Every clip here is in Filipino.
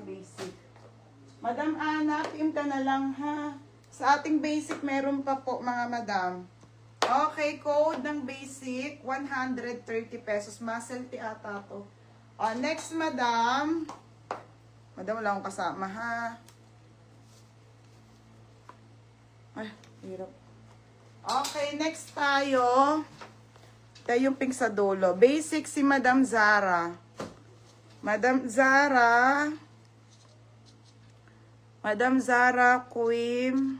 basic. Madam Ana, PM ka na lang ha. Sa ating basic, meron pa po mga madam. Okay, code ng basic, 130 pesos. Muscle tea ata to. Next, madam. Madam, wala akong kasama ha. Ay, hirap. Okay, next tayo. Tayo yung pink sa dulo. Basic si Madam Zara. Madam Zara Queen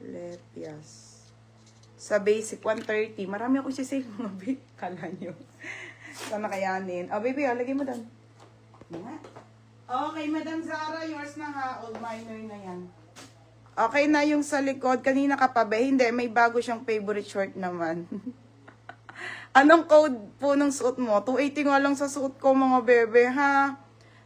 Lepias. Sa basic, 130. Marami ako sisave mga babe. Kala nyo. Sana kayanin. Baby, lagay mo doon. Okay, Madam Zara, yours na ha. Old minor na yan. Okay na yung sa likod. Kanina ka pa ba? Hindi, may bago siyang favorite short naman. Anong code po ng suot mo? 280 nga lang sa suot ko mga bebe ha.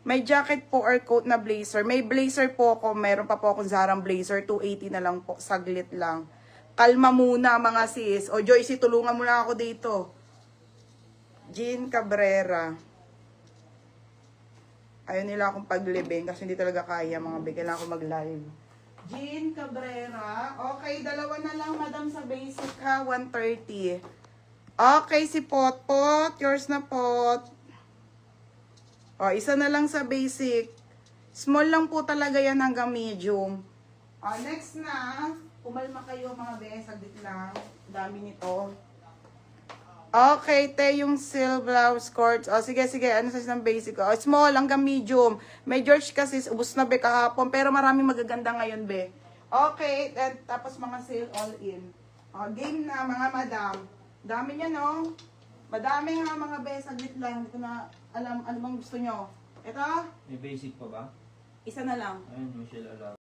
May jacket po or coat na blazer. May blazer po ako. Meron pa po akong Zarang blazer. 280 na lang po. Saglit lang. Kalma muna mga sis. O Joyce, tulungan mo na ako dito. Jean Cabrera. Ayaw nila akong paglibing kasi hindi talaga kaya mga bebe. Kailangan ko mag-live. Jean Cabrera. Okay, dalawa na lang madam sa basic ha. 130. Okay, si Pot. Yours na Pot. Isa na lang sa basic. Small lang po talaga yan hanggang medium. Next na. Kumalma kayo mga bes. Saglit lang. Dami nito. Okay, yung silk blouse skirts. Sige. Ano sa isang basic? Small hanggang medium. May George kasi ubos na be kahapon. Pero maraming magaganda ngayon be. Okay, and tapos mga sale all in. Game na mga madam. Dami niya no? Madami nga mga bes. Saglit lang. Hindi ko na alam ano bang gusto nyo. Ito? May basic pa ba? Isa na lang. Ayun, Michelle Alaba.